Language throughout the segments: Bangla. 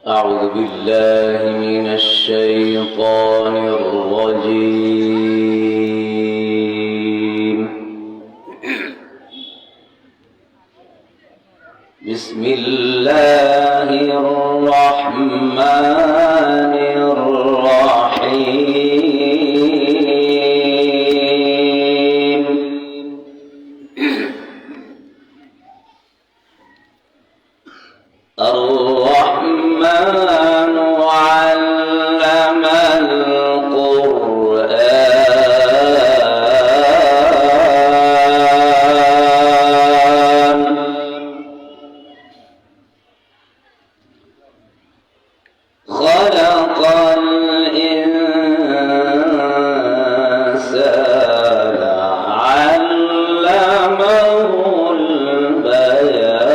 أعوذ بالله من الشيطان الرجيم. بسم الله الرحمن الرحيم. الرحمن علم القرآن خلق الإنسان علمه البيان.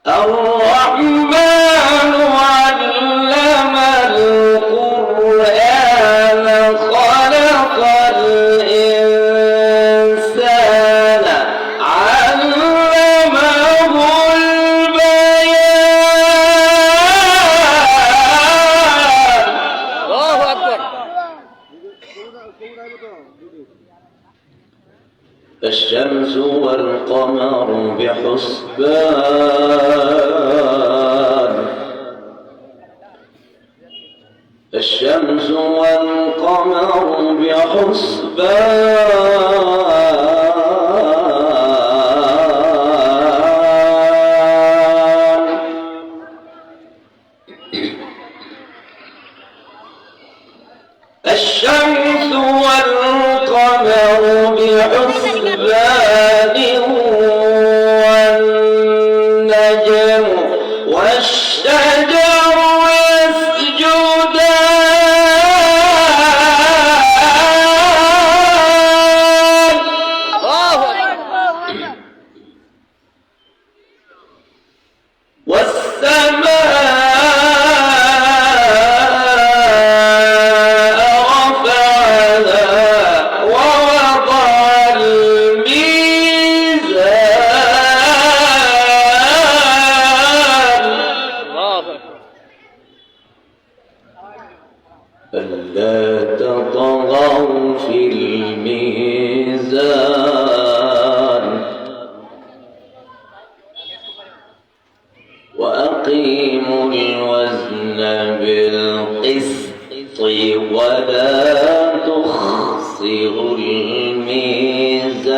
الرحمن علم القرآن خلق الإنسان علمه البيان. الله أكبر. الشمس والقمر بحسبان. الشمس والقمر بحسبان. الشمس والقمر بحسبان والنجم والشجر يسجدان. الله أكبر. والسماء رفعها ووضع الميزان الله أكبر. ألا تطغوا في الميزان وأقيموا الوزن بالقسط ولا تخسروا الميزان.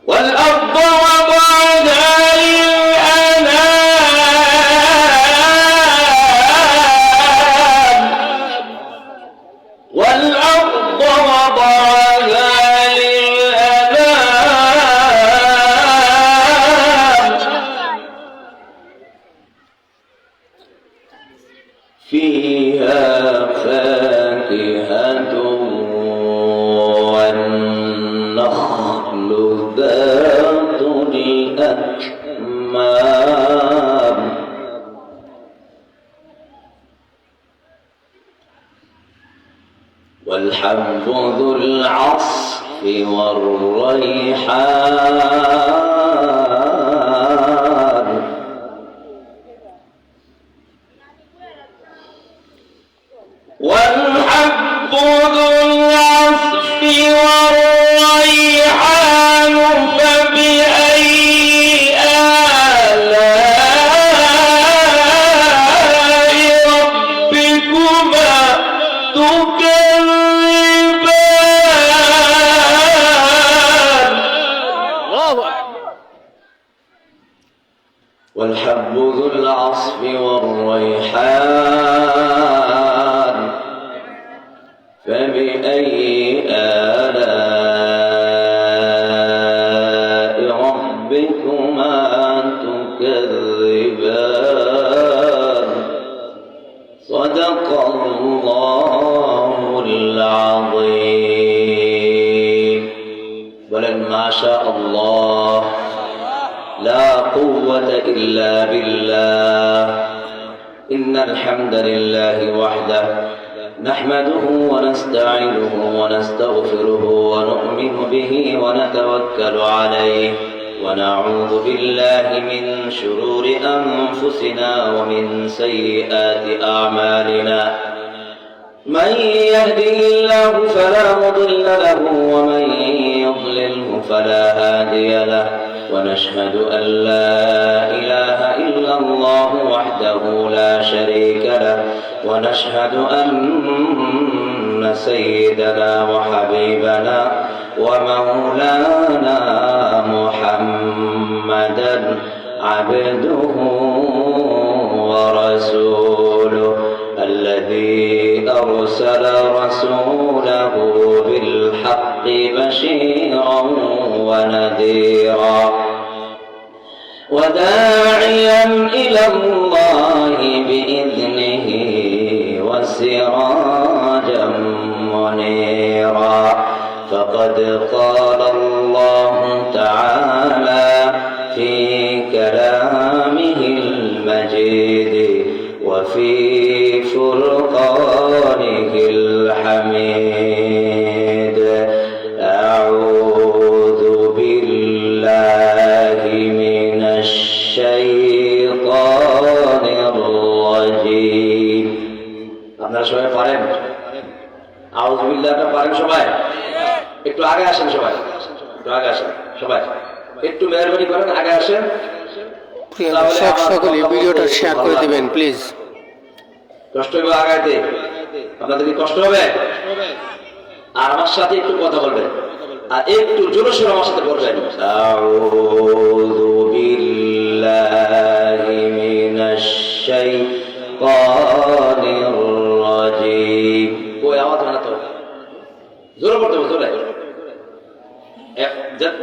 والأرض وضعها للأنام. والأرض وضعها للأنام. فيها فاكهة والنخل ذات الأكمام. والحب ذو العصف والريحان. والحب ذو العصف والريحان. فبأي آلاء ربكما تكذبان. الله أكبر. والحب ذو العصف والريحان. فبأي آلاء ربكما تكذبان. صدق الله العظيم. ولن ما شاء الله لا قوة إلا بالله. إن إن الحمد لله وحده نحمده ونستعينه ونستغفره ونؤمن به ونتوكل عليه ونعوذ بالله من شرور أنفسنا ومن سيئات أعمالنا من يهده الله فلا مضل له ومن يضلله فلا هادي له ونشهد أن لا إله إلا الله وحده لا شريك له ونشهد أن سيدنا وحبيبنا ومولانا محمدا عبده ورسوله الذي أرسل رسوله بالحق بشيرا ونذيرا وداعيا إلى الله بإذنه وسراجا منيرا فقد قال الله تعالى في كلامه المجيد وفي فرقانه الحميد أعوذ بالله من الشيطان الرجيم আপনারা সবাই পারেন আউযু বিল্লাহটা পারেন সবাই একটু আগে আসেন সবাই একটু আগে আসেন সবাই একটু মেহরবানি করেন আগে আসেন প্রিয় দর্শক সকলে ভিডিওটা শেয়ার করে দিবেন প্লিজ কষ্ট হবে আগাইতে আপনাদের কি কষ্ট হবে আর আমার সাথে একটু কথা বলবেন আর একটু জোরে সোরে আমার সাথে বলবেন আউযু বিল্লাহি মিনাশ শাইতানির রাজীম কই আওয়াজ হয় না তো জোরে বলতে হবে জোরে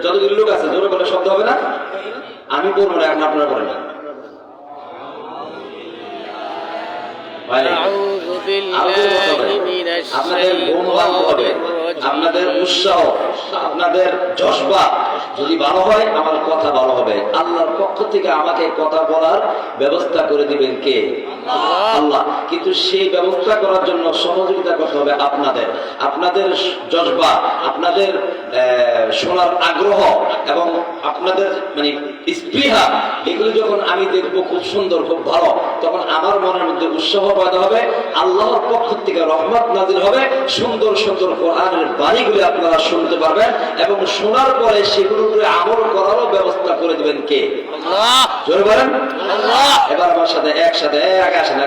যতগুলো লোক আছে জোরে বলে শব্দ হবে না আমি বলবো না এখন আপনারা বলেন আপনাদের উৎসাহ আপনাদের জজবা যদি ভালো হয় আমার কথা ভালো হবে আল্লাহর পক্ষ থেকে আমাকে কথা বলার ব্যবস্থা করে দিবেন কে আল্লাহ কিন্তু সেই ব্যবস্থা করার জন্য সহযোগিতা করতে হবে আপনাদের জজবা আপনাদের শোনার আগ্রহ এবং আপনাদের মানে স্পৃহা এগুলো যখন আমি দেখবো খুব সুন্দর খুব ভালো তখন আমার মনের মধ্যে উৎসাহ পয়দা হবে আল্লাহর পক্ষ থেকে রহমত নাজিল হবে সুন্দর সুন্দর কোরআনের বাণীগুলি আপনারা শুনতে পারবেন এবং শোনার পরে সেগুলোর উপরে আমল করারও ব্যবস্থা করে দিবেন কে আল্লাহ জোরে বলেন আল্লাহ এবার আমার সাথে একসাথে আগে আসেন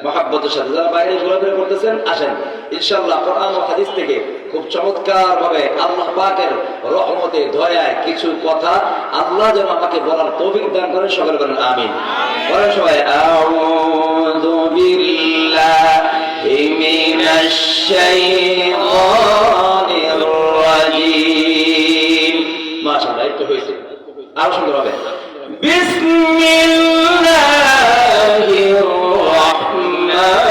মহব্বতের সাথে যারা বাইরে ঘোরাফেরা করতেছেন আসেন ইনশাআল্লাহ কোরআন ও হাদিস থেকে খুব চমৎকার ভাবে আল্লাহ পাকের রহমতে দয়ায় কিছু কথা আল্লাহ যেন আমাকে বলার তৌফিক দান করেন সকলে বলেন আমিন বলেন সবাই আউযু বিল্লাহি মিনাশ শাইতানির রাজীম মাশাআল্লাহ একটু হয়েছে আরো সুন্দর হবে বিসমিল্লাহির রাহমানির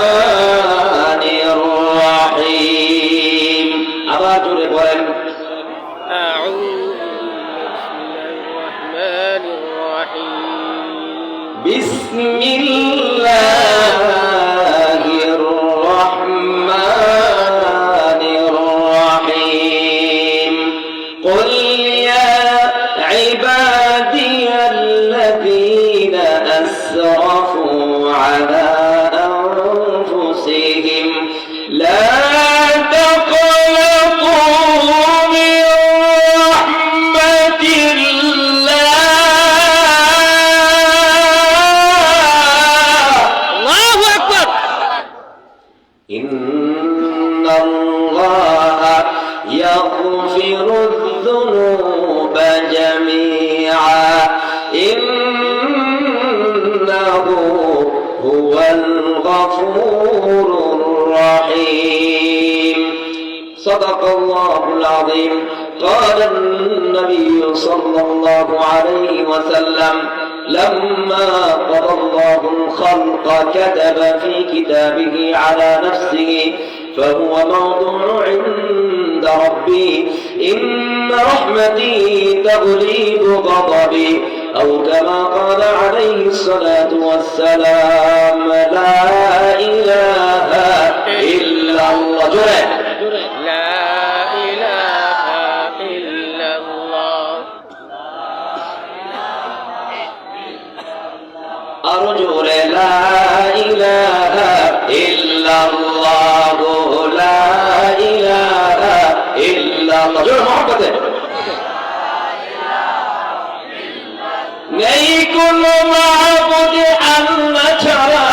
রাহিম আবার জোরে বলেন বিসমিল্লাহির রাহমানির রাহিম قل يا عبادي الذين أسرفوا على أنفسهم لا تقنطوا من رحمة الله الله أكبر إن الله يغفر الذنوب جميعا إنه هو الغفور الرحيم صدق الله العظيم قال النبي صلى الله عليه وسلم لما قضى الله الخلق كتب في كتابه على نفسه فهو موضوع عند ربي إن رحمتي تغلب غضبي أو كما قال عليه الصلاة والسلام لا إله إلا الله جرى لا إله إلا الله أرجو لا إله إلا الله لا إله إلا الله جرى محبته নেই কোনো মাবুদ আল্লাহ ছাড়া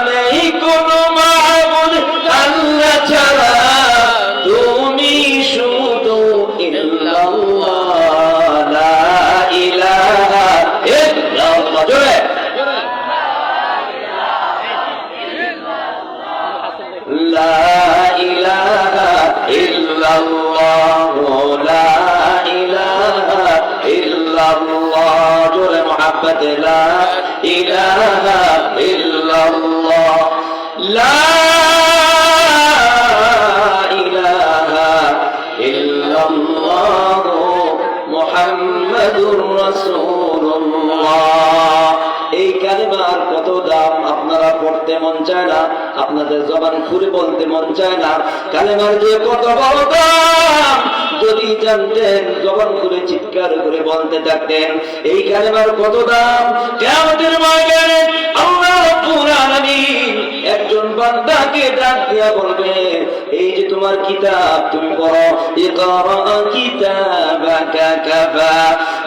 নেই কোনো মাবুদ আল্লাহ ছাড়া তুমি শুধু ইল্লাল্লাহ লা ইলাহা ইল্লাল্লাহ জোরে লা ইলাহা ইল্লাল্লাহ লা ইলাহা ইল্লাল্লাহ জোরে মোহাব্বত লা ইলাহা ইল্লাল্লাহ লা ইলাহা ইল্লাল্লাহ মুহাম্মাদুর রাসূলুল্লাহ এই কালিমার কত দাম আপনারা পড়তে মন চায় না আপনাদের জবান খুলে বলতে মন চায় না কালিমার যে কত বড় দাম যদি জানতেন জবান খুলে চিৎকার করে বলতে থাকতেন এই কালিমার কত দাম কিয়ামতের ময়দানে আল্লাহ রাব্বুল আলামিন একজন বান্দাকে ডাক দিয়া বলবে এই যে তোমার কিতাব তুমি পড়ো ইকরা কিতাবাকা কাফা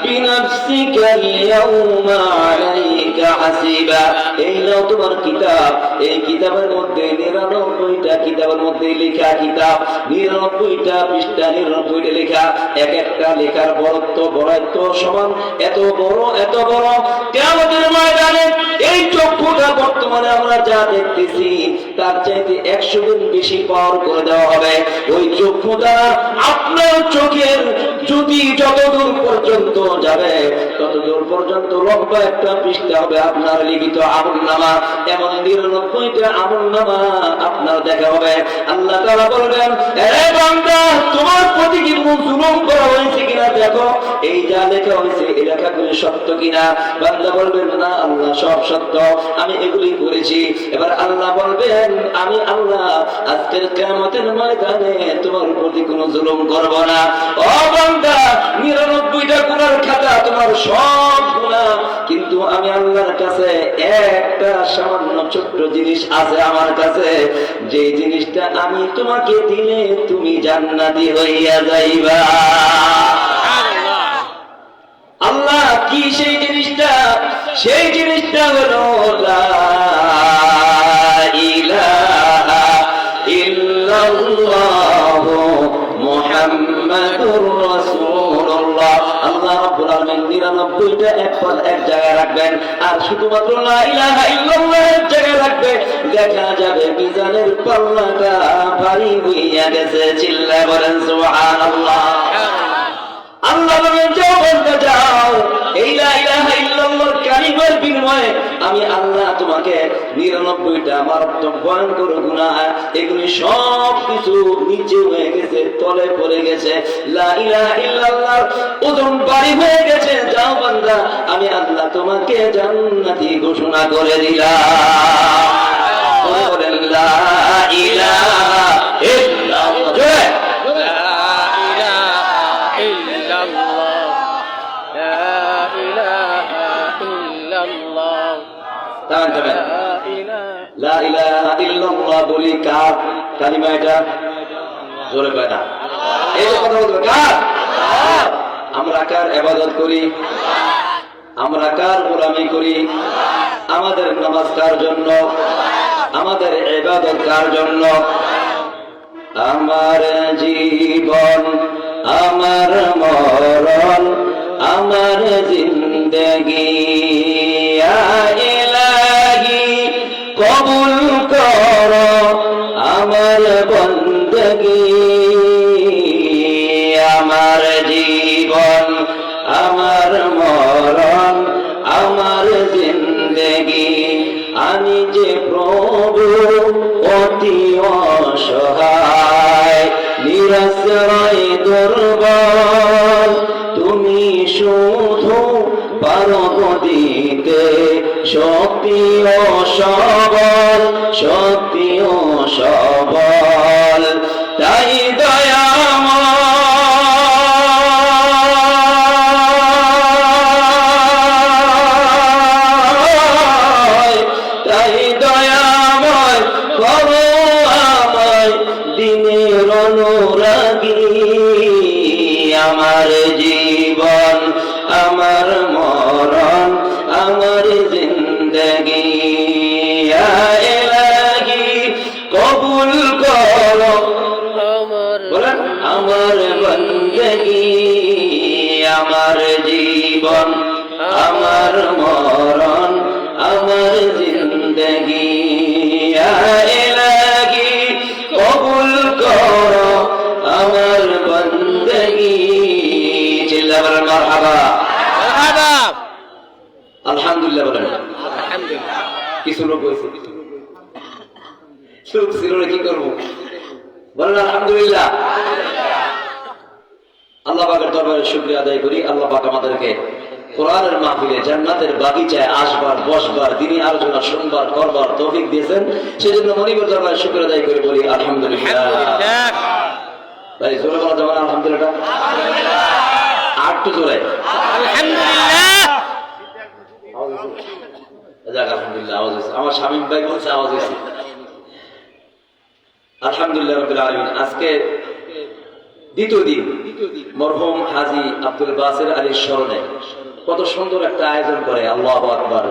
বিনাফসিকা আল-ইয়াওমা আলাইকা হাসিবা এই নাও তোমার কিতাব এই কিতাবের মধ্যে 99টা কিতাবের মধ্যে লেখা কিতাব 99টা পৃষ্ঠা 99টা লেখা এক একটা লেখার বড়ত্ব সমান এত বড় কিয়ামতের ময়দানে এই চক্ষুটা বর্তমানে আমরা যা দেখতেছি তার চাইতে 100 গুণ বেশি পাওয়ার করে দেওয়া হবে ওই চক্ষুটা আপনার চোখের যদি যতদূর পর্যন্ত যাবে ততদূর পর্যন্ত লম্বা একটা পৃষ্ঠা হবে আপনার লিখিত আমলনামা এমন 99টা আমলনামা আপনার দেখা হবে আল্লাহ তাআলা বলবেন হে বান্দা তোমার প্রতি কি কোনো জুলুম করা হয়েছে কিনা দেখো এই যা লেখা হয়েছে এই লেখাগুলো সত্য কিনা বান্দা বলবেন না আল্লাহ সব সত্য আমি এগুলি করেছি এবার আল্লাহ বলবেন আমি আল্লাহ আজকের কিয়ামতের ময়দানে তোমার প্রতি কোনো জুলুম করব না ও বান্দা 99টা গুনার খাতা তোমার সব গুনাহ কিন্তু আমি আল্লাহর কাছে একটা সামান্য ছোট্ট জিনিস আছে আমার কাছে যে জিনিসটা আমি তোমাকে দিলে তুমি জান্নাতি হইয়া যাইবা আল্লাহ কি সেই জিনিসটা হলো লা ইলাহা ইল্লাল্লাহ মুহাম্মাদুর রাসূলুল্লাহ আল্লাহ রাব্বুল আলামিন 99টা এক জায়গায় রাখবেন আর শুধুমাত্র লা ইলাহা ইল্লাল্লাহ এক জায়গায় রাখবে দেখা যাবে মিজানের পাল্লাটা ভারী হইয়া গেছে চিল্লায় বলেন সুবহানাল্লাহ আল্লাহ বলেন যাও বলতে যাও এই লা ইলাহা ইল্লাল্লাহর কালিমার বিনিময়ে আমি আল্লাহ তোমাকে 99টা মারাত্মক ভয়ঙ্কর গুনাহ এগুলি সব কিছু নিচে হয়ে গেছে তলে পড়ে গেছে লা ইলাহা ইল্লাল্লাহর ওজন বাড়ি হয়ে গেছে যাও বান্দা আমি আল্লাহ তোমাকে জান্নাতি ঘোষণা করে দিলাম বলেন লা ইলাহা ইল্লাল্লাহ লা ইলাহা ইল্লাল্লাহ বলি কার কালিমা এটা জোরে কয় না এই যে কথা বলতে কার আমরা কার ইবাদত করি আমরা কার গোলামি করি আমাদের নামাজ কার জন্য আমাদের ইবাদত কার জন্য আমার জীবন আমার মরণ আমার জিন্দেগি কবুল কর আমার বন্দগি আমার জীবন আমার মরণ আমার জিন্দেগি আমি যে প্রভু অতি অসহায় নিরাশ্রয় দুর্বল তুমি শুধু পার দিতে শক্তি ও সবল, শক্তি ও সবল। তাই দয়াময়, তাই দয়াময় করো আমায় দিনের অনুরাগী। আমার জীবন, আমার মরণ, আমার জিন্দগি ইয়া ইলাহি কবুল করো, বলেন আমার বন্দগি। আমার জীবন, আমার মরণ, আমার জিন্দগি ইয়া ইলাহি কবুল করো আমার বন্দগি। চিল্লা বলেন মারহাবা। আলহামদুলিল্লাহ বলেন। কিছু লোক হয়েছে, সুখ ছিল না, কি করবো বলেন আলহামদুলিল্লাহ। আল্লাহ পাকের দরবারে শুকরিয়া আদায় করি। আল্লাহ পাক আমাদেরকে কোরআনের মাহফিলে জান্নাতের বাগিচায় আসবার, বসবার, দিনী আলোচনা শুনবার, করবার তৌফিক দিয়েছেন। সেজন্য মনিবের দরবারে শুকরিয়া আদায় করে বলি আলহামদুলিল্লাহ। ভাই জোরে বলা যাবে না আলহামদুলিল্লাহ? আটটু জোরে আলহামদুলিল্লাহ। আওয়াজ হয়েছে, আমার শামীম ভাই বলছে আওয়াজ হয়েছে। আলহামদুলিল্লাহ রাব্বিল আলামিন। আজকে দ্বিতীয় দিন মরহুম হাজী আব্দুল বাসির আলীর স্মরণে কত সুন্দর একটা আয়োজন করে। আল্লাহু আকবার।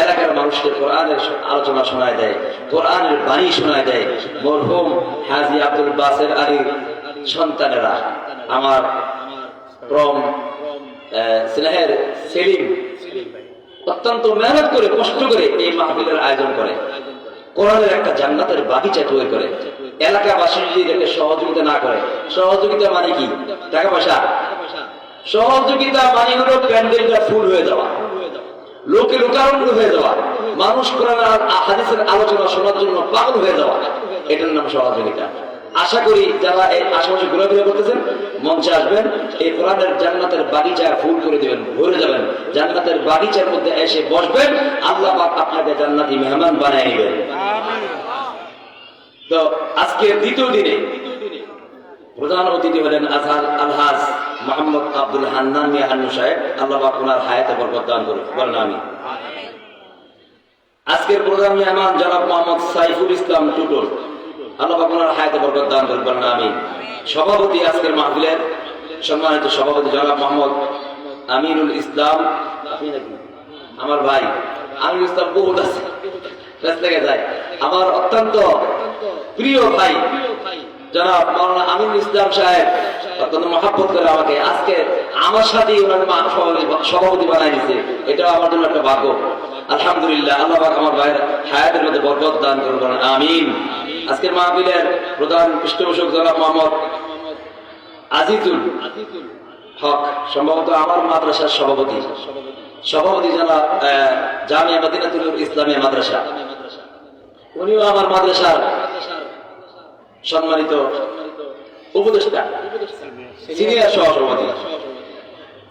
এলাকার মানুষকে কোরআনের আলোচনা শোনায় দেয়, কোরআনের বাণী শোনায় দেয়। মরহুম হাজী আব্দুল বাসির আলীর সন্তানেরা, আমার প্রম স্নেহের সেলিম, অত্যন্ত মেহনত করে, কষ্ট করে এই মাহফিলের আয়োজন করে। কোরআনের একটা জান্নাতের বাগিচা তৈরি করে। এলাকাবাসী যদি এটাকে সহযোগিতা না করে, সহযোগিতা মানে কি? টাকা পয়সা? সহযোগিতা মানে হলো প্যান্ডেলটা ফুল হয়ে যাওয়া, লোকে লোকারণ্য হয়ে যাওয়া, মানুষ কোরআনের হাদিসের আলোচনা শোনার জন্য পাগল হয়ে যাওয়া, এটার নাম সহযোগিতা। আশা করি যারা এই আশেপাশে ঘোরাফেরা করতেছেন মঞ্চে আসবেন, এই কোরআনের জান্নাতের বাগিচা ফুল করে দিবেন, ভরে যাবেন, জান্নাতের বাগিচার মধ্যে এসে বসবেন। আল্লাহ পাক আপনাকে জান্নাতি মেহমান বানিয়ে নেবেন। তো আজকে দ্বিতীয় দিনে প্রধান অতিথি হলেন আজহার আলহাজ মোহাম্মদ আব্দুল হান্নান মিয়া হান্নু সাহেব। আল্লাহ পাক ওনার হায়াতে বরকত দান করুন, বলেন আমিন। আজকের প্রধান মেহমান জনাব মোহাম্মদ সাইফুল ইসলাম টুটুল। আল্লাহ পাক ওনার হায়াতে বরকত দান করুন, বলেন আমিন। সভাপতি আজকের মাহফিলের সম্মানিত সভাপতি জনাব মোহাম্মদ আমিনুল ইসলাম, আমার ভাই আমিনুল ইসলাম বহুত আছে, থেকে যায়, আমার অত্যন্ত প্রিয় ভাই জনাব মাওলানা আমিনুল ইসলাম সাহেব অত্যন্ত মহাব্বত করে আমাকে আজকে আমার সাথেই ওনার সভাপতি বানাই দিচ্ছে। এটাও আমার জন্য একটা ভাগ্য। আলহামদুলিল্লাহ। আল্লাহ পাক আমার ভাইয়ের হায়াতের মধ্যে বরকত দান করুন, বলেন আমিন। আজকের মাহফিলের প্রধান পৃষ্ঠপোষক জনাব মোহাম্মদ আজিজুল হক, সম্ভবত আমার মাদ্রাসার সভাপতি জনাব জামিয়া মদিনাতুল ইসলামিয়া মাদ্রাসা, উনিও আমার মাদ্রাসার সম্মানিত উপদেষ্টা, সিনিয়র সহসভাপতি।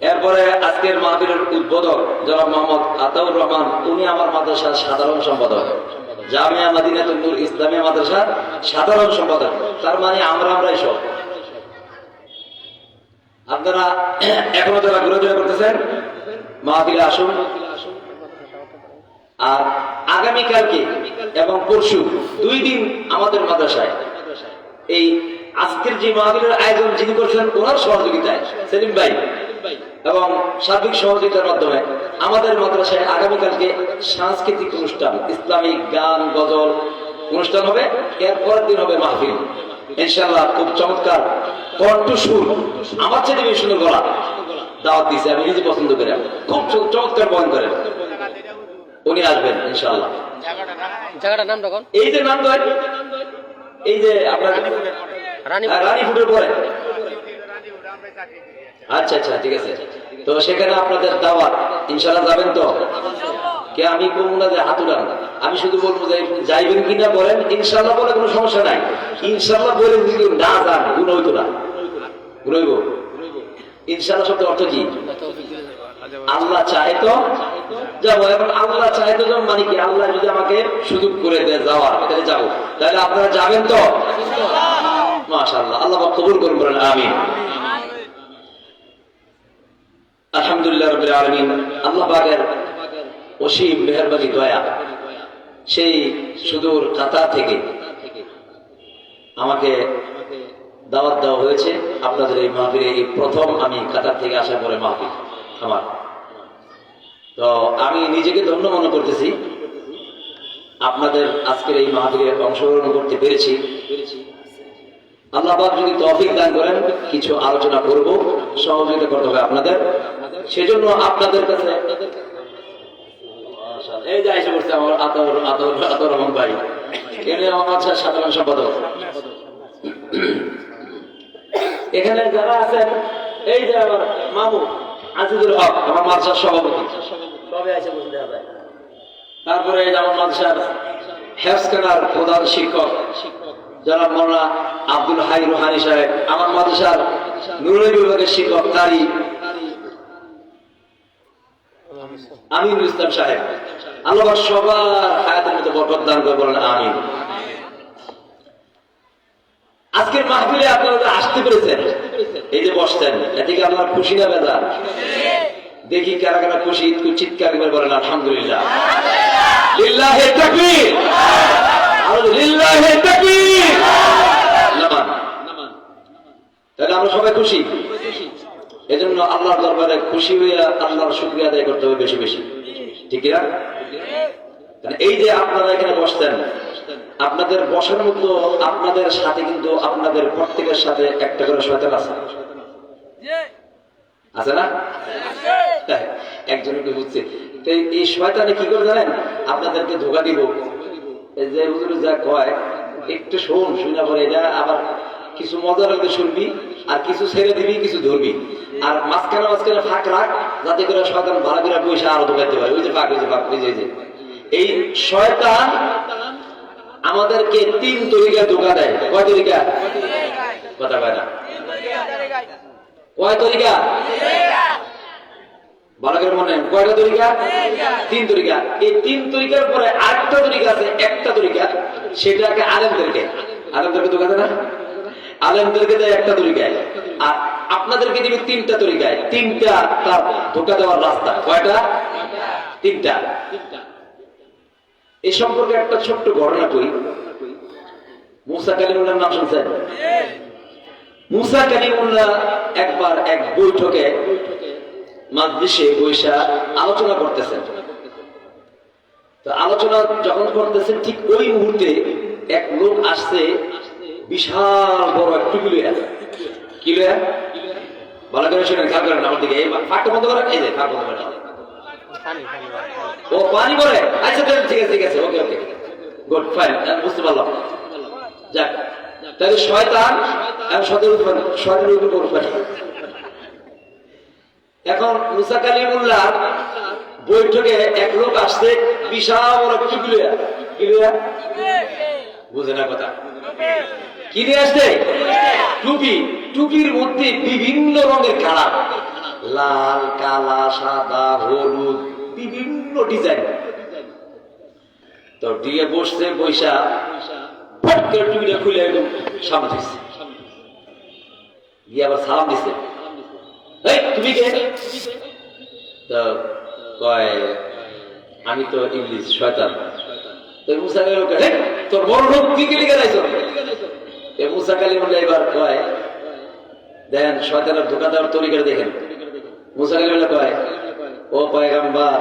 এরপরে আজকের মাহফিলের উদ্বোধক জনাব মোহাম্মদ আতাউর রহমান, উনি আমার মাদ্রাসার সাধারণ সম্পাদক, জামিয়া মদিনাতুল ইসলামিয়া মাদ্রাসার সাধারণ সম্পাদক। তার মানে আমরাই সব। আপনারা এখনো যারা ঘোরাফেরা করতেছেন মাহফিলে আসুন। আর আগামীকালকে এবং পরশু 2 দিন আমাদের মাদ্রাসায় এই আজকের যে মাহফিলের আয়োজন যিনি করছেন ওনার সহযোগিতায় সেলিম ভাই এবং সার্বিক সহযোগিতার মাধ্যমে আমাদের মাদ্রাসায় আগামীকালকে সাংস্কৃতিক অনুষ্ঠান, ইসলামিক গান গজল অনুষ্ঠান হবে। এরপরের দিন হবে মাহফিল ইনশাআল্লাহ। খুব চমৎকার কণ্ঠ সুর, আমার চেয়ে বেশি সুন্দর গলা দাওয়াত দিয়েছে, আমি নিজে পছন্দ করি। খুব চমৎকার বয়ান করেন, উনি আসবেন ইনশাআল্লাহ। জায়গাটার নাম তখন এই যে নাম ধরে, এই যে আপনার রানীপুরের পরে। আচ্ছা আচ্ছা, ঠিক আছে। তো সেখানে আপনাদের দাওয়াত ইনশাআল্লাহ, যাবেন তো? কে আমি বলবো না যে হাত উঠান, আমি শুধু বলবো যে যাইবেন কিনা বলেন। ইনশাআল্লাহ বলে কোনো সমস্যা নাই। ইনশাআল্লাহ বলে যদি না যান গুণ হইতো না, গুণ হইব। ইনশাআল্লাহ শব্দের অর্থ কি? আল্লাহ চাহে তো যাবো। এখন আল্লাহ চাইতে যাবো মানে কি, আল্লাহ যদি আমাকে সুযোগ করে দেয় যাওয়ার, তাহলে যাবো। তাহলে আপনারা যাবেন তো? মাশাআল্লাহ, আল্লাহ পাক কবুল করুন, বলেন আমিন। আলহামদুলিল্লাহ রাব্বিল আলামিন। আল্লাহ পাকের অসীম মেহেরবানি দয়া, সেই সুদূর কাতার থেকে আমাকে দাওয়াত দেওয়া হয়েছে আপনাদের এই মাহফিলে। এই প্রথম আমি কাতার থেকে আসার পরে মাহফিল আমার, তো আমি নিজেকে ধন্য মনে করতেছি আপনাদের আজকের এই মাহফিলে অংশগ্রহণ করতে পেরেছি। আল্লাহ পাক যদি তৌফিক দান করেন কিছু আলোচনা করব, সহযোগিতা করতে হবে আপনাদের। সেজন্য আপনাদের কাছে এই যে এসে বসছে আমার আতর রহমান ভাই, এখানে আমার সাধারণ সম্পাদক। এখানে যারা আছেন, এই যে আমার মামু আজিজুল হক, আমার মাদ্রাসার সভাপতি, সবে এসে বসে দেওয়া যায়। তারপরে এই যে আমার মাদ্রাসার হেফজখানার প্রধান শিক্ষক যারা মৌলানা আব্দুল হাই রুহানি সাহেব, আমার মাদ্রাসার নুরুল বিভাগের শিক্ষক কারি আমিনুল ইসলাম সাহেব, আল্লাহ সবার হায়াতের মধ্যে বরকত দান করে, বলেন আমিন। আজকের মাহফিলে আপনারা আসতে পেরেছেন, এই যে বসছেন, এদিকে আপনার খুশি না বেজার? দেখি কারা কারা খুশি, চিৎকার করে বলেন আলহামদুলিল্লাহ। লিল্লাহি তাকবীর, লিল্লাহি তাকবীর। তাহলে আমরা সবাই খুশি। এজন্য আল্লাহর দরবারে খুশি হয়ে আল্লাহর শুকরিয়া আদায় করতে হবে বেশি বেশি, ঠিক না? এই যে আপনারা এখানে বসতেন, আপনাদের বসার মতো আপনাদের সাথে কিন্তু আপনাদের প্রত্যেকের সাথে একটা করে শয়তান আছে, আছে না? একজনকে বুঝছে। এই শয়তানে কি করে জানেন? আপনাদেরকে ধোঁকা দিব, এই যে হুজুর যা কয় একটু শোন, শুনে পরে এটা আবার কিছু মজা লাগবে শুনবি, আর কিছু ছেড়ে দিবি, কিছু ধরবি, আর মাঝখানে মাঝখানে ফাঁক রাখ, যাতে করে শয়তান ভালো করে পয়সা আরো ঢোকাতে পারে। ওই যে ফাঁক, ওই যে ফাঁক, ওই যে এই শয়তান আমাদেরকে তিন তরিকা ধোঁকা দেয়। কয় তরিকা? কথা কয় না, কয় তরিকা? ভালো করে মনে, কয়টা তরিকা? তিন তরিকা। এই তিন তরিকার পরে আরেকটা তরিকা আছে, একটা তরিকা, সেটাকে আলেমদেরকে ধোঁকা দেয় না? আলেমদেরকে দেয় একটা তরিকায়, আর আপনাদেরকে দিবে তিনটা তরিকায়। তিনটা তার ধোঁকা দেওয়ার রাস্তা। কয়টা? তিনটা। এই সম্পর্কে একটা ছোট্ট ঘটনা কই। মুসা কালিমুল্লাহর নাম শুনছেন? মুসা কালিমুল্লাহ একবার এক বৈঠকে মাজলিসে বৈশা আলোচনা করতেছেন। তো আলোচনা যখন করতেছেন, ঠিক ওই মুহূর্তে এক লোক আসছে, বিশাল বড় এক টুপি লইয়া। কি লইয়া? ভালো করে শুনেন, খেয়াল করেন আমার দিকে। এই ফাঁকটা বন্ধ করেন, এই যে ফাঁক বন্ধ করেন। ও পানি পরে? আচ্ছা ঠিক আছে, ঠিক আছে, ওকে ওকে, গুড, ফাইন, বুঝতে পারলাম। যাক, তাহলে শয়তান শয়তানের উপর করতে পারে। এখন মুসা কালিমুল্লাহ বৈঠকে এক লোক আসছে, বিশাল বড় টুপি লইয়া। কি লইয়া? বুঝে না কথা? কি নিয়ে আসছে? টুপি। টুপির মধ্যে বিভিন্ন রঙের কালার, লাল, কালা, সাদা, হলুদ, বিভিন্ন ডিজাইন। তো দিয়ে বসছে, বৈশা ফট করে টুপিটা খুলে একদম সামনে দিচ্ছে, গিয়ে আবার সালাম দিচ্ছে। তুমি কে? তো কয় আমি তো ইবলিস, শয়তান। মুসা কালিম, তোর বড় লোক কি কে লিখে যাইছ? মুসা কালিম এবার কয়, দেখেন শয়তানের ধোঁকা দেওয়ার তরিকাটা দেখেন। মুসা কালিম কয়, ও পয়গম্বর,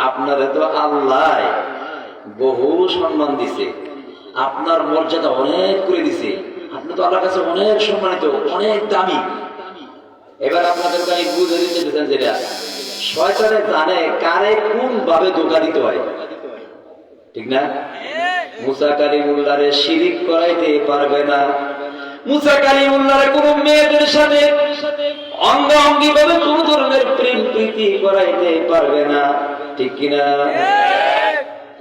আপনারে তো আল্লাহ বহু সম্মান দিছে, আপনার মর্যাদা অনেক করে দিছে, আপনি তো আল্লাহর কাছে অনেক সম্মানিত, অনেক দামি। এবার আপনাদের কাছে বুঝে দিতে চান, যেটা শয়তানে জানে কারে কোন ভাবে ধোঁকা দিতে হয়, ঠিক না? মুসা কালিমুল্লাহরে শিরিক করাইতে পারবে না। মুসা কালিমুল্লাহরে কোন মেয়েদের সাথে অঙ্গাঙ্গি ভাবে কোন ধরনের প্রেম প্রীতি করাইতে পারবে না, ঠিক কিনা?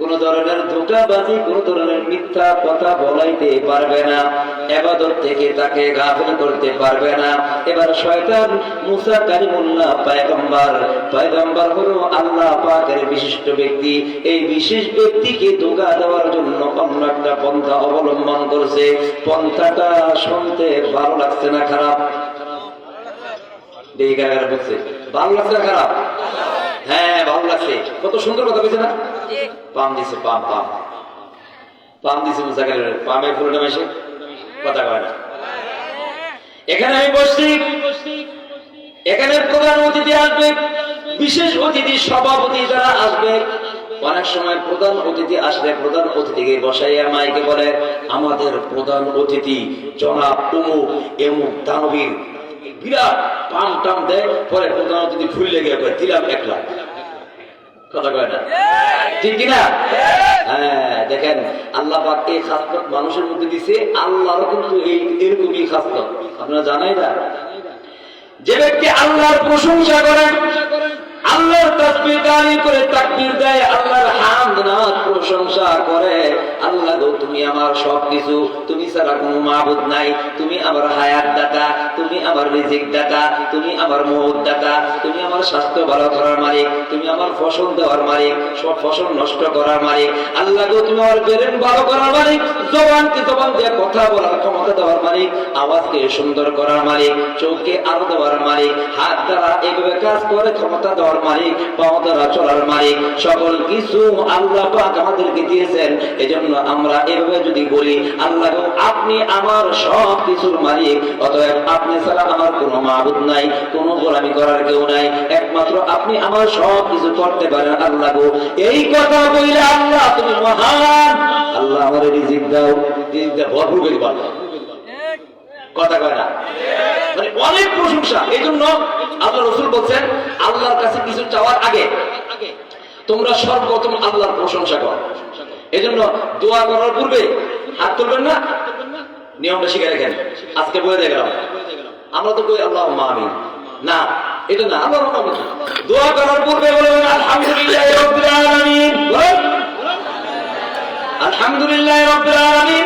কোন ধরনের ধোঁকাবাজি, কোন ধরনের মিথ্যা কথা বলাইতে পারবে না, ইবাদত থেকে তাকে গাফিল করতে পারবে না। এবার শয়তান মুসা কালিমুল্লাহ পয়গম্বর হলো আল্লাহ পাকের বিশিষ্ট ব্যক্তি, এই বিশেষ ব্যক্তিকে ধোঁকা দেওয়ার জন্য অন্য একটা পন্থা অবলম্বন করছে। পন্থাটা শুনতে ভালো লাগছে না খারাপ? ভালো লাগছে না খারাপ? হ্যাঁ ভালো লাগছে। কত সুন্দর কথা বলছে না? পাম দিছে, পাম দিছে মুসা কালিমের পামে ফুলটা মেশে কথা কয় না। এখানে আমি বসছি, এখানে প্রধান অতিথি আসবে, বিশেষ অতিথি সভাপতি যারা আসবে। অনেক সময় প্রধান অতিথি আসলে প্রধান অতিথিকে বসাইয়া মাইকে বলে, আমাদের প্রধান অতিথি জনাব অমুক এমুক দানবীর, বিরাট পাম টাম দেয়। পরে প্রধান অতিথি ফুল লেগে দিলাম 1 লাখ। কথা কয় না? ঠিক কিনা? হ্যাঁ, দেখেন আল্লাহ পাক এই খাসলত মানুষের মধ্যে দিছে। আল্লাহরও কিন্তু এরকমই খাসলত, আপনারা জানেন না? যে ব্যক্তি আল্লাহর প্রশংসা করে, আল্লাহর তাসবিহ তালিল করে তাকবীর দেয়, আল্লাহর হামদ নাত প্রশংসা করে, আল্লাহ গো তুমি আমার সবকিছু, তুমি ছাড়া কোনো মাবুদ নাই, তুমি আমার হায়াত দাতা, তুমি আমার রিজিক দাতা, তুমি আমার মওত দাতা, তুমি আমার স্বাস্থ্য ভালো করার মালিক, তুমি আমার ফসল দেওয়ার মালিক, সব ফসল নষ্ট করার মালিক। আল্লাহ গো তুমি আমার ব্রেন ভালো করার মালিক, জবানকে জবান দিয়ে কথা বলার ক্ষমতা দেওয়ার মালিক, আওয়াজকে সুন্দর করার মালিক, চোখকে আলো দেওয়ার মালিক, হাত দ্বারা এইভাবে কাজ করে ক্ষমতা দেওয়ার মালিক, পাও দ্বারা চলার মালিক, সকল কিছু আল্লাহ পাক আমাদেরকে দিয়েছেন। এজন্য আমরা এভাবে যদি বলি, আল্লাহ আপনি আমার সব কিছুর মালিক, অতএব আপনি ছাড়া আমার কোনো মাবুদ নাই, কোনো গোলামি করার কেউ নাই, একমাত্র আপনি আমার সব কিছু করতে পারেন। আল্লাহ গো এই কথা বললে আল্লাহ তুমি মহান, আল্লাহ আমার রিজিক দাও, রিজিক দাও ভরপুর করে পারো। কথা কয় না? মানে অনেক প্রশংসা। এই জন্য আল্লাহ রাসূল বলছেন, আল্লাহর কাছে কিছু চাওয়ার আগে তোমরা সর্বপ্রথম আল্লাহর প্রশংসা করো। এই জন্য দোয়া করার পূর্বে হাত তুলবেন না, নিয়মটা শিখে রাখেন। আজকে বলে দেখলাম, আমরা তো কই আল্লাহুম্মা আমিন না, এটা না। আল্লাহ দোয়া করার পূর্বে বলবেন আলহামদুলিল্লাহি রাব্বিল আলামিন, আলহামদুলিল্লাহি রাব্বিল আলামিন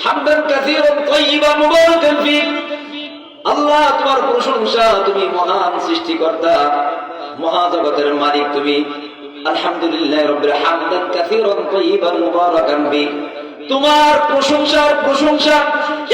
হামদান কাসীরান তাইয়িবান মুবারাকান ফীক। আল্লাহ তোমার প্রশংসা, তুমি মহান সৃষ্টিকর্তা, মহাজগতের মালিক তুমি। আলহামদুলিল্লাহি রাব্বিল হামদান কাসীরান তাইয়িবান মুবারাকান ফীক। তোমার প্রশংসার প্রশংসা।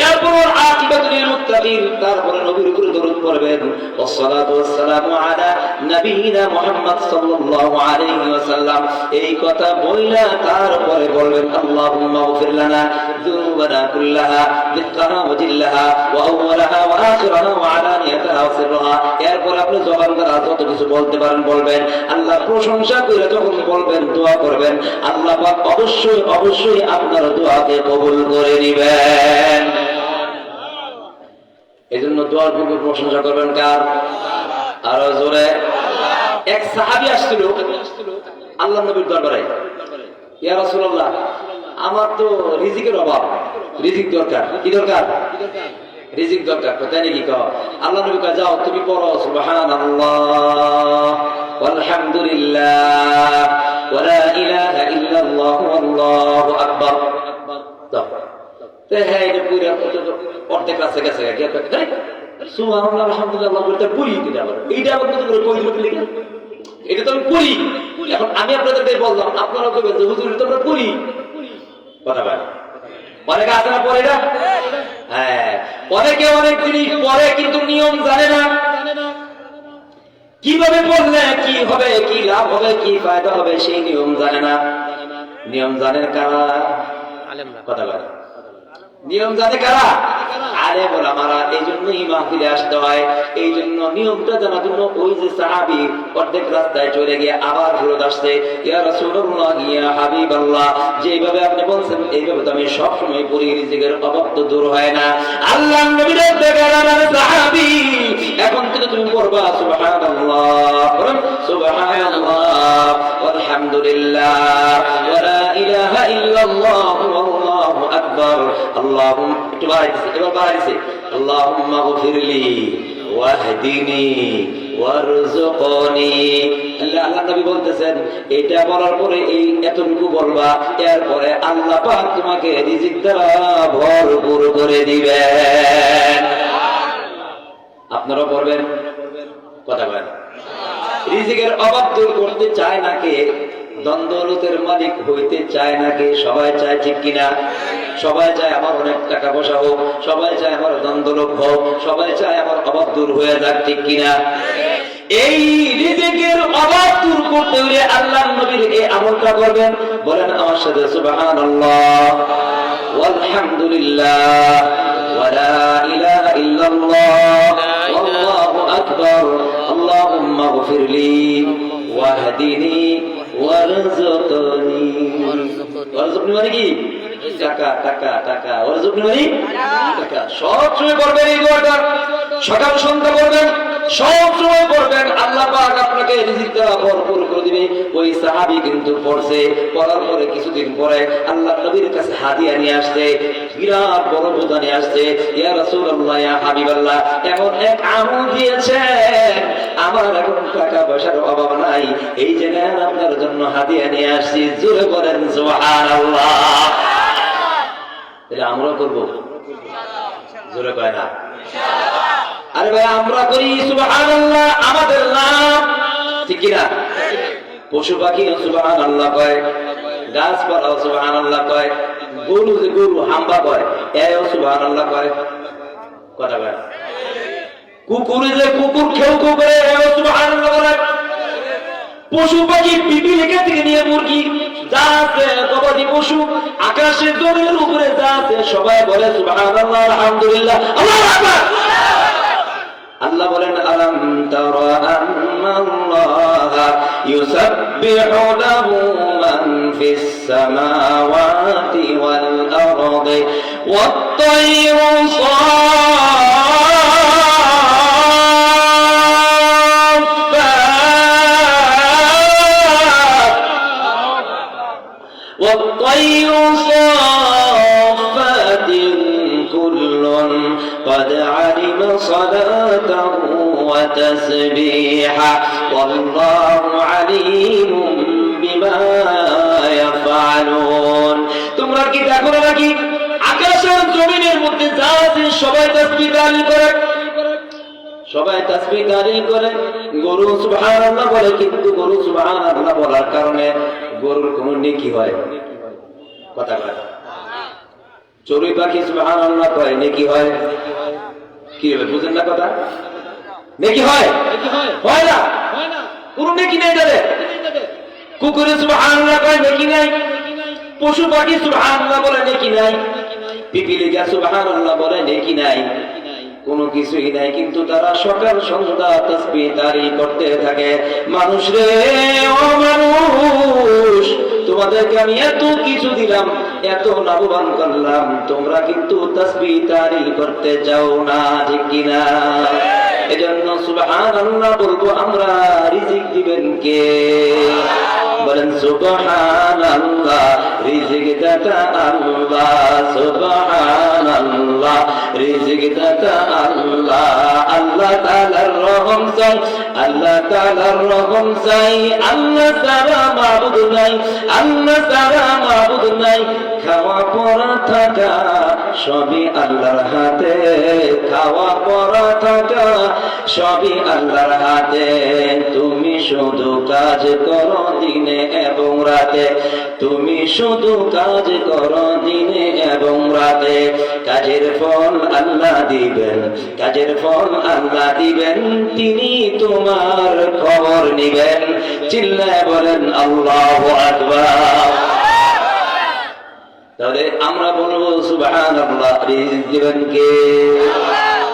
এরপর আকিবাতুল মুত্তাকিন, তারপরে নবীর উপরে দরুদ পড়বেন। ওয়াসসালাতু ওয়াসসালামু আলা নবিয়িনা মুহাম্মদ সাল্লাল্লাহু আলাইহি ওয়াসাল্লাম। এই কথা বইলা তারপরে বলবেন আল্লাহুম্মা গফির লানা যুনুবানা কুল্লাহা দিক্কাহা ওয়া জিল্লাহা ওয়া আউওয়ালাহা ওয়া আখিরাহা ওয়া আলানিয়াতাহা ওয়া সিররাহা। এরপর আপনি জবান দ্বারা যত কিছু বলতে পারেন বলবেন। আল্লাহ প্রশংসা করে যখন বলবেন, দোয়া করবেন, আল্লাহ পাক অবশ্যই অবশ্যই আপনার দোয়াকে কবুল করে নেবেন। এজন্য দোয়ার পূর্বে প্রশংসা করবেন কার? আরো জোরে। এক সাহাবী আসছিল আল্লাহর নবীর দরবারে, ইয়া রাসূলুল্লাহ আমার তো রিজিকের অভাব, রিজিক দরকার। কি দরকার? রিজিক দরকার। তাই নাকি? আল্লাহ নবী কয় যাও তুমি পড়ো সুবহানাল্লাহ ওয়ালহামদুলিল্লাহ ওয়া লা ইলাহা ইল্লাল্লাহু আল্লাহু আকবার। হ্যাঁ এটা পুরো অর্ধেক কাছে গেছে, সুবহানাল্লাহ আলহামদুলিল্লাহ বলতে পুরি দিলে আবার এইটা আবার কত করে কই দিতে লিখে, এটা তো আমি পড়ি। এখন আমি আপনাদেরকে বললাম, আপনারা কইবেন যে হুজুর এটা আমরা পড়ি। কথা বলেন অনেকে আছে না পড়ে না? হ্যাঁ, অনেকে অনেক জিনিস পড়ে কিন্তু নিয়ম জানে না। কিভাবে পড়লে কি হবে, কি লাভ হবে, কি ফায়দা হবে সেই নিয়ম জানে না। নিয়ম জানেন কারা? কথা বলেন নিয়ম জানে কারা? আলেম ওলামারা। এই জন্যই মাহফিলে আসতে হয়। এই জন্য নিয়মটা জানার জন্য ওই যে সাহাবী অর্ধেক রাস্তায় চলে গিয়ে আবার ফেরত আসছে, ইয়া রাসূলুল্লাহ ইয়া হাবিবাল্লাহ, যেভাবে আপনি বলছেন এইভাবে তো আমি সব সময় পড়ি, রিজিকের অভাব তো দূর হয় না। আল্লাহর নবীর দেখার সাহাবী এখন থেকে তুমি পড়বা সুবহানাল্লাহ, সুবহানাল্লাহ আলহামদুলিল্লাহ ওয়া লা ইলাহা ইল্লাল্লাহু আল্লাহু আকবার। আল্লাহুম্মা একটু বাড়াইছে, এবার বাড়াইছে, আল্লাহুম্মা গফিরলি ওয়াহদিনি ওয়ারযুকনি। আল্লাহ নবী বলতেছেন এটা বলার পরে এই এতটুকু বলবা, এরপরে আল্লাহ পাক তোমাকে রিজিক দ্বারা ভরপুর করে দিবেন। আপনারা পড়বেন, কথা বলেন। রিজিকের অভাব দূর করতে চায় না কে? দ্বন্দ্বলতের মালিক হইতে চায় না কে? সবাই চায়, ঠিক কিনা? সবাই চায় আমার অনেক টাকা পয়সা হোক, সবাই চায় আমার দ্বন্দ্বলোক হোক, সবাই চায় আমার অভাব দূর হয়ে যাক, ঠিক কিনা? এই রিজিকের অভাব দূর করতে হলে আল্লাহর নবীর এই আমলটা করবেন। বলেন আমার সাথে সুবহানাল্লাহ ওয়ালহামদুলিল্লাহ ওয়া লা ইলাহা ইল্লাল্লাহ ওয়াল্লাহু আকবার আল্লাহুম্মা গফিরলি ওয়াহদিনি ওয়ারযুকনি। ওয়ারযুকনি মানে কি? টাকা টাকা টাকা। ওয়ারযুকনি মানে টাকা। সব সময় করবেন এই দোয়াটা, সকাল সন্ধ্যা করবেন, সব সময় করবেন। আল্লাহ পাক আপনাকে রিজিক দ্বারা ভরপুর করে দিবে। ওই সাহাবী কিন্তু পড়ছে, পড়ার পরে কিছুদিন পরে আল্লাহর নবীর কাছে হাদিয়া নিয়ে আসছে, বিরাট বড় বোঝা নিয়ে আসছে। ইয়া রাসূলুল্লাহ, ইয়া হাবিবাল্লাহ, এমন এক আমল দিয়েছেন, আমার এখন টাকা পয়সার অভাব নাই, এই যে নেন আপনার জন্য হাদিয়া নিয়ে আসছি। জোরে বলেন সুবহানাল্লাহ। তাহলে আমরা করবো, জোরে কয় না? আরে ভাই আমরা করি সুবহানাল্লাহ, আমাদের নাম, ঠিক কিনা? পশু পাখি সুবহানাল্লাহ কয়, গাছপালা সুবহানাল্লাহ কয়, গরু যে গরু হাম্বা কয়, এও সুবহানাল্লাহ কয়, কথা কয়। কুকুরে যে কুকুর খেউ খেউ করে, এও সুবহানাল্লাহ বলে। পশু পাখি পিপিলিকা থেকে নিয়ে মুরগি যা আছে, গবাদি পশু আকাশে জমির উপরে যা আছে, সবাই বলে সুবহানাল্লাহ আলহামদুলিল্লাহ আল্লাহু আকবার। আল্লাহ বলেন আলাম তারা আন্নাল্লাহা ইউসাব্বিহু লাহু মান ফিস সামাওয়াতি ওয়াল আরদি ওয়াত তায়রু والطير صافات كل قد علم صلاته وتسبيحه والله عليم بما يفعلون। তোমরা কি দেখো নাকি আকাশের জমিনের মধ্যে যা আছে সবাই তাসবিহ তাহলিল করে, সবাই তাসবিহ তাহলিল করে। গরু সুবহানাল্লাহ বলে, কিন্তু গরু সুবহানাল্লাহ বলার কারণে গরুর কোন নেকি হয়? কথা কয়। চড়ুই পাখি সুবহানাল্লাহ কয়, নেকি হয়? কি হবে বুঝেন না কথা? নেকি হয়? হয় না, কোন নেকি নেই তাদের। কুকুরে সুবহানাল্লাহ কয়, নেকি নাই। পশু পাখি সুবহানাল্লাহ বলে, নেকি নাই। পিপিলিকা সুবহানাল্লাহ বলে, নেকি নাই। কোনো কিছুই নাই, কিন্তু তারা সকাল সন্ধ্যা তাসবিহ তাহলিল করতে থাকে। মানুষ রে, ও মানুষ, তোমাদেরকে আমি এত কিছু দিলাম, এত লাভবান করলাম, তোমরা কিন্তু তাসবিহ তাহলিল করতে চাও না, ঠিক কিনা? এজন্য সুবহানাল্লাহ বলবো আমরা। রিজিক দিবেন কে? বলেন সুবহানাল্লাহ। রিজিক দাতা আল্লাহ, সুবহানাল্লাহ। রিজিক দাতা আল্লাহ। আল্লাহ তাআলার রহম চাই, আল্লাহ তাআলার রহম চাই। আল্লাহ ছাড়া মাবুদ নাই, আল্লাহ ছাড়া মাবুদ নাই। খাওয়া পড়া থাকা সবই আল্লাহর হাতে, খাওয়া পড়া থাকা সবই আল্লাহর হাতে। তুমি শুধু কাজ করো দিনে এবং রাতে, তুমি শুধু কাজ করো দিনে এবং রাতে। কাজের ফল আল্লাহ দিবেন, কাজের ফল আল্লাহ দিবেন, তিনি তোমার খবর নিবেন। চিল্লায় বলেন আল্লাহু আকবার। তাহলে আমরা বলবো সুবহানাল্লাহ। রিজিক দিবেন কে?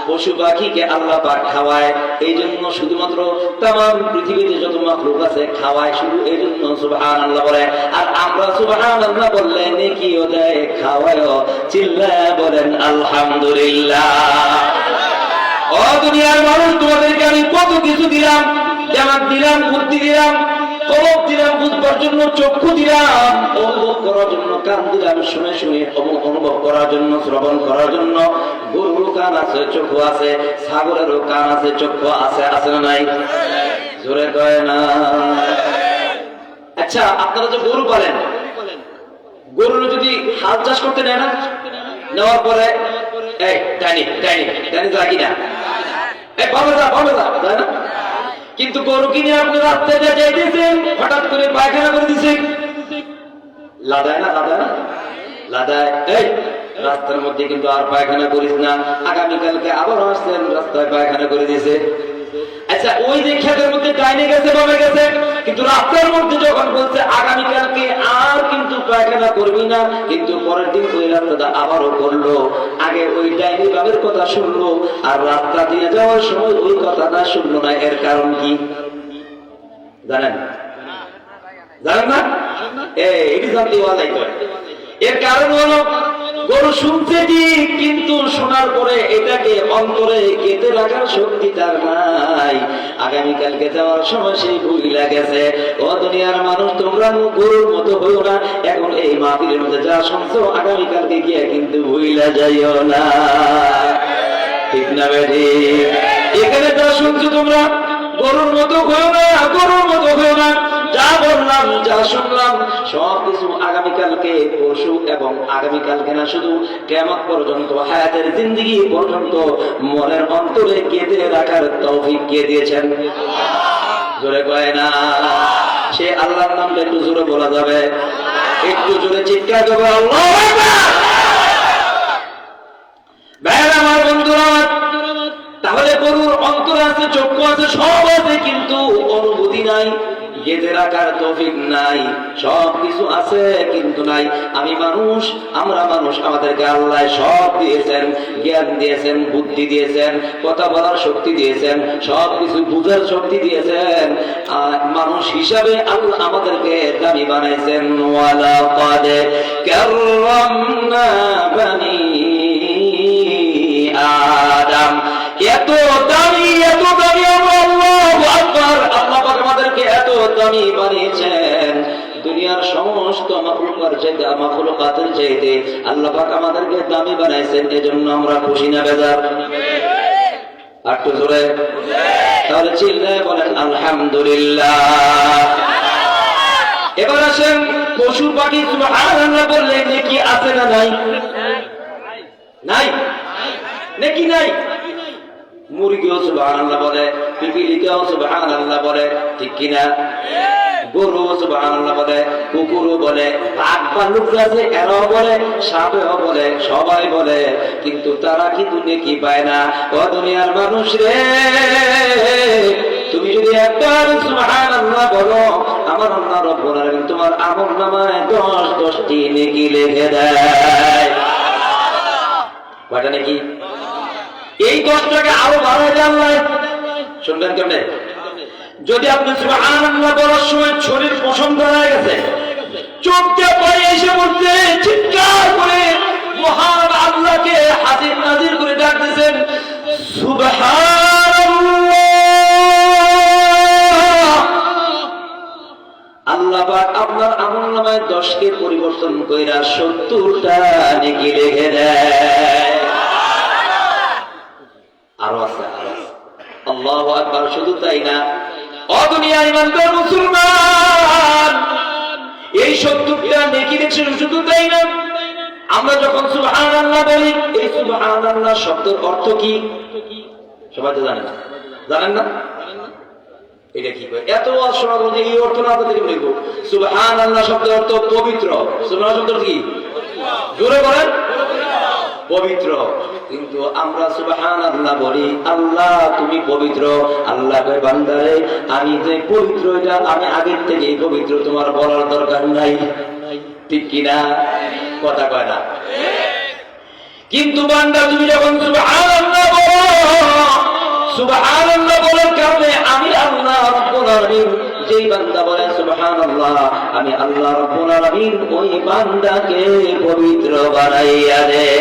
পশু পাখিকে আল্লাহ পাক খাওয়ায়, এই জন্য শুধুমাত্র তামাম পৃথিবীতে যত মাখলুক আছে খাওয়ায়, শুধু এই জন্য সুবহানাল্লাহ বলে। আর আমরা সুবহানাল্লাহ বললে নেকিও দেয়, খাওয়ায়ও। চিল্লায় বলেন আলহামদুলিল্লাহ। ও দুনিয়ার মানুষ, তোমাদেরকে আমি কত কিছু দিলাম, জামাত দিলাম, বুদ্ধি দিলাম, কলব দিলাম, বুঝবার জন্য চক্ষু দিলাম, অনুভব করার জন্য কান দিলাম, শুনে শুনে অনুভব করার জন্য, শ্রবণ করার জন্য। গরুরও কান আছে, চক্ষু আছে, ছাগলেরও কান আছে, চক্ষু আছে, আছে না নাই? জোরে কয় না। আচ্ছা, আপনারা যে গরু পালেন, গরু যদি হাল চাষ করতে নেয় না, নেওয়ার পরে এই টানি টানি টানি যা কিনা, এই ভালো যা তাই না? কিন্তু গরু কিনে আপনি রাস্তায় যাইতেছেন, হঠাৎ করে পায়খানা করে দিচ্ছেন, লাদায় না লাদায়, এই রাস্তার মধ্যে কিন্তু আর পায়খানা করিস না, আগামীকালকে আবার আসছেন, রাস্তায় পায়খানা করে দিয়েছে। আচ্ছা, ওই যে ক্ষেতের মধ্যে ডাইনে গেছে, বামে গেছে, কিন্তু রাস্তার মধ্যে যখন বলছে আগামীকালকে আর কিন্তু পায়খানা করবি না, কিন্তু পরের দিন ওই রাস্তাটা আবারও করলো। আগে ওই ডাইনি বামের কথা শুনলো, আর রাস্তা দিয়ে যাওয়ার সময় ওই কথাটা শুনলো না। এর কারণ কি জানেন? জানেন না? এটি জানতে ওয়ালাই করে। এর কারণ হলো গরু শুনছে ঠিক, কিন্তু শোনার পরে এটাকে অন্তরে কেটে রাখার শক্তি তার নাই। আগামীকালকে যাওয়ার সময় সেই ভুইলা গেছে। ও দুনিয়ার মানুষ, তোমরা গরুর মতো হইও না। এখন এই মাহফিলের মধ্যে যা শুনছো, আগামীকালকে গিয়ে কিন্তু ভুইলা যাইও না। ঠিক না বেঠি? এখানে যা শুনছো তোমরা গরুর মতো হইও না, গরুর মতো হইও না। যা বললাম, যা শুনলাম, সবকিছু আগামীকালকে, পরশু এবং আগামীকালকে না, শুধু কিয়ামত পর্যন্ত, হায়াতের জিন্দেগি পর্যন্ত মনের অন্তরে গেঁথে রাখার তৌফিক কে দিয়েছেন? জোরে কয় না। সে আল্লাহর নামটা একটু জোরে বলা যাবে? একটু জোরে চিৎকার করবে আল্লাহু আকবার। ভাইরা আমার, বন্ধুরা, তাহলে গরুর অন্তর আছে, চক্ষু আছে, সব আছে, কিন্তু অনুভূতি নাই, গেঁথে রাখার তৌফিক নাই। সবকিছু আছে কিন্তু নাই। আমি মানুষ, আমরা মানুষ, আমাদেরকে আল্লাহ সব দিয়েছেন, জ্ঞান দিয়েছেন, বুদ্ধি দিয়েছেন, কথা বলার শক্তি দিয়েছেন, সবকিছু বুঝার শক্তি দিয়েছেন। আর মানুষ হিসাবে আল্লাহ আমাদেরকে দামি বানাইছেন। ওয়ালাকাদ কাররামনা বানি আদম। এত দামি আমরা, আল্লাহু আকবার, আল্লাহ পাক আমাদেরকে এত দামি বানিয়েছেন। দুনিয়ার সমস্ত মাখলুকাতের চাইতে আল্লাহ পাক আমাদেরকে দামি বানাইছেন। এজন্য আমরা খুশি না বেজার? একটু জোরে তাহলে চিল্লায় বলেন আলহামদুলিল্লাহ। এবার আসেন, পশু পাখি সুবহানাল্লাহ বললে নেকি আছে না নাই? নাই, নেকি নাই। মুরগিও সুবহানাল্লাহ বলে, পিপিলিকাও সুবহানাল্লাহ বলে, ঠিক কিনা? গরু সুবহানাল্লাহ বলে, কুকুরও বলে, বাঘ ভাল্লুক আছে এরাও বলে, সাপেও বলে, সবাই বলে, কিন্তু তারা কিন্তু নেকি পায় না। ও দুনিয়ার মানুষ রে, তুমি যদি একবার সুবহানাল্লাহ বলো, আমার আল্লাহ রব্বুল আলামিন তোমার আমলনামায় 10টি নেকি লিখে দেয়। কয়টা নেকি? এই 10টাকে আরো বাড়ায় দেয় আল্লাহ। শুনবেন কেমনে? যদি আপনি সুবহানাল্লাহ বলার সময় শরীর পছন্দ হয়ে গেছে, চোখ দিয়ে পানি এসে পড়ছে, চিৎকার করে মহান আল্লাহকে হাজির নাজির করে ডাক দিয়েছেন, সুবহানাল্লাহ, আল্লাহ পাক আপনার আমলনামায় 10কে পরিবর্তন কইরা 70টা নেকি লিখে দেয়। আরো আছে, আল্লাহু আকবার। শুধু তাই না, ও দুনিয়ার ইমানদার মুসলমান, এই 70টা নেকি দেখছেন, শুধু তাই না, আমরা যখন সুবহানাল্লাহ বলি, এই সুবহানাল্লাহ শব্দের অর্থ কি সবাই তো জানেন? জানেন না? এটা কি কয়? এত শোনা বলছে এই অর্থ না তাদেরকে বলবো। সুবহানাল্লাহ শব্দের অর্থ পবিত্র। সুবহানাল্লাহ শব্দের কি? জোরে বলেন, পবিত্র। কিন্তু আমরা সুবহানাল্লাহ বলি, আল্লাহ তুমি পবিত্র। আল্লাহ কয়, বান্দারে আমি যে পবিত্র, এটা আমি আগের থেকেই পবিত্র, তোমার বলার দরকার নাই। ঠিক কিনা? কথা কয় না। কিন্তু বান্দা তুমি যখন সুবহানাল্লাহ বলো, সুবহানাল্লাহ বলার কারণে আমি আল্লাহ রাব্বুল আলামিন, যেই বান্দা বলে সুবহানাল্লাহ, আমি আল্লাহ রাব্বুল আলামিন ওই বান্দাকে পবিত্র বানাইয়া দেয়।